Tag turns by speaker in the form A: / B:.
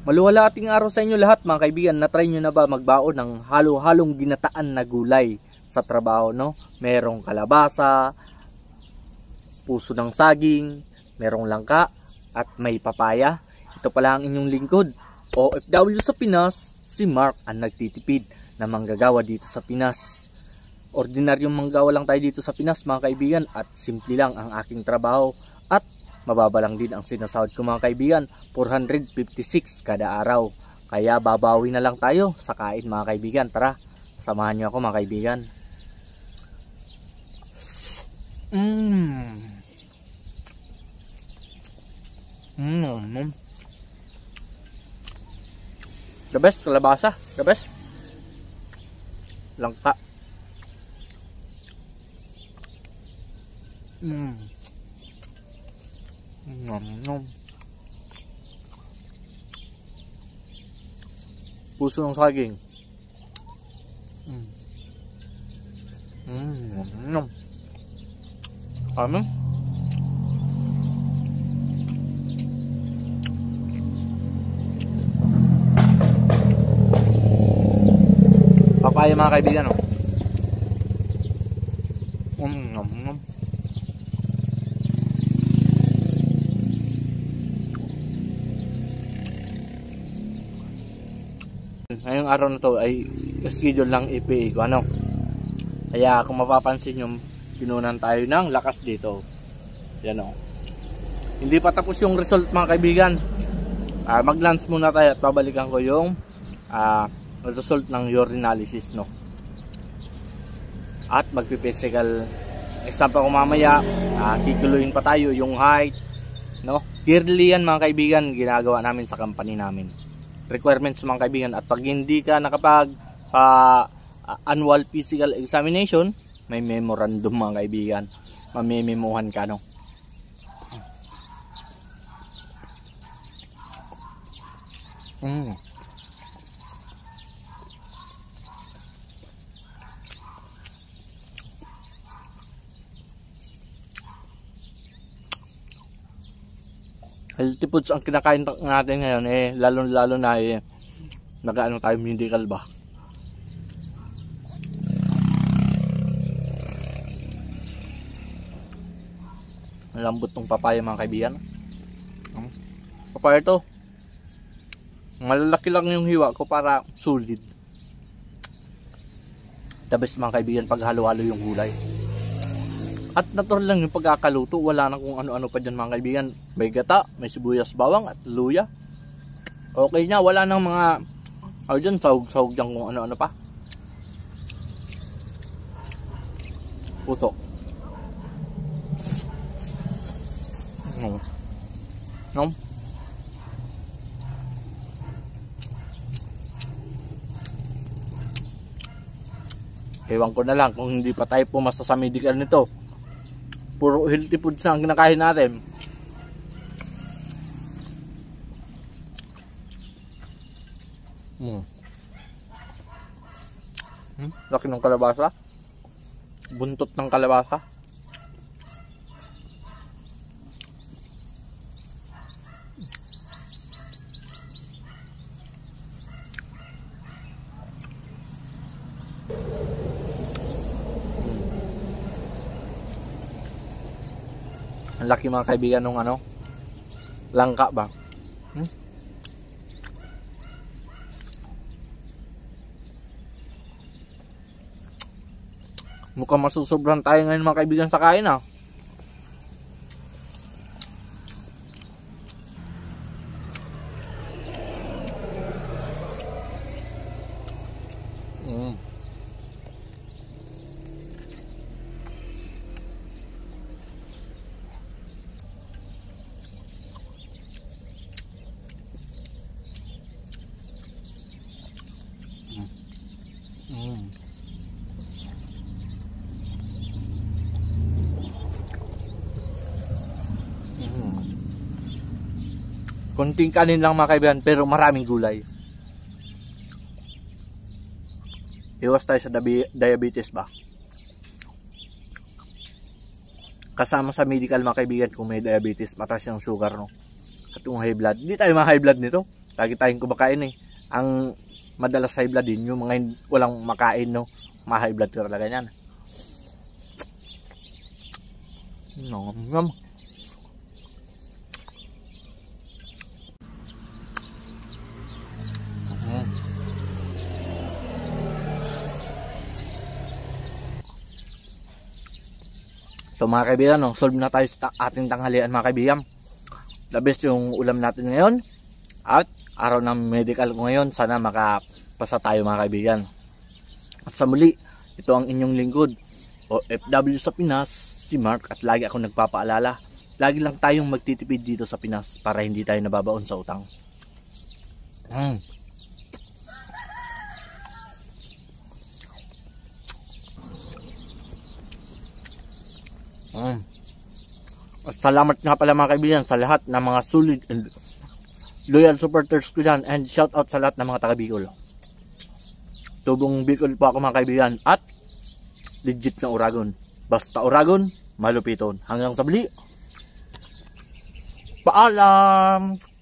A: Maluwalating araw sa inyo lahat mga kaibigan. Na-try nyo na ba magbaon ng halo-halong ginataan na gulay sa trabaho, no? Merong kalabasa, puso ng saging, merong langka, at may papaya. Ito pala ang inyong lingkod, OFW sa Pinas, si Mark ang nagtitipid na manggagawa dito sa Pinas. Ordinaryong manggawa lang tayo dito sa Pinas mga kaibigan, at simple lang ang aking trabaho at mababa lang din ang sinasahod ko mga kaibigan, 456 kada araw. Kaya babawi na lang tayo sa kain mga kaibigan. Tara, samahan nyo ako mga kaibigan. The best, kalabasa. The best. Langka. Puso ng saging. Ano? Papaya mga kaibigan, oh. Ngayong araw na to ay schedule lang EPA ko, ano. Kaya kung mapapansin nyo, pinunan tayo ng lakas dito. Yan, o. Hindi pa tapos yung result mga kaibigan. Mag-lunch muna tayo at babalikan ko yung result ng urinalysis, no. At magpi-physical exam pa ko mamaya. Kikuluhin pa tayo yung height, no. Yearly yan mga kaibigan, ginagawa namin sa company namin. Requirements mga kaibigan, at pag hindi ka nakapag annual physical examination, may memorandum mga kaibigan, mamimemuhan ka, no. Healthy foods ang kinakain natin ngayon, lalo na nag-ano tayo, medical ba. Lambot ng papaya mga kaibigan. Papaya to, malalaki lang yung hiwa ko para solid. The best mga kaibigan pag halo-halo yung gulay. At natural lang yung pagkakaluto, wala na kung ano-ano pa dyan mga kaibigan. May gata, may sibuyas, bawang at luya. Okay na, wala nang mga dyan, sahog-sahog dyan kung ano-ano pa. Puto. No? Ewan ko na lang kung hindi pa tayo pumasa sa medical nito. Puro healthy foods na ang kinakain natin. Laki ng kalabasa. Buntot ng kalabasa. Ang laki mga kaibigan nung ano, langka ba? Mukhang masusobran tayo ngayon mga kaibigan sa kain, ah. Konting kanin lang mga kaibigan, pero maraming gulay. Iwas tayo sa diabetes ba? Kasama sa medical mga kaibigan, kung may diabetes, mataas yung sugar, no? At yung high blood, hindi tayo ma-high blood nito. Lagi tayong kumakain eh. Ang madalas high blood din, yung mga walang makain, no? Ma-high blood ka talaga yan. Nom. So mga kaibigan, no, solve na tayo sa ating tanghalian mga kaibigan. The best yung ulam natin ngayon. At araw ng medical ko ngayon, sana makapasa tayo mga kaibigan. At sa muli, ito ang inyong lingkod, OFW sa Pinas, si Mark. At lagi ako nagpapaalala, lagi lang tayong magtitipid dito sa Pinas para hindi tayo nababaon sa utang. At salamat nga pala mga kaibigan sa lahat ng mga solid and loyal supporters ko dyan, and shout out sa lahat ng mga taga Bicol. Tubong Bicol po ako mga kaibigan, at legit na Uragon. Basta Uragon, malupiton. Hanggang sa muli, paalam!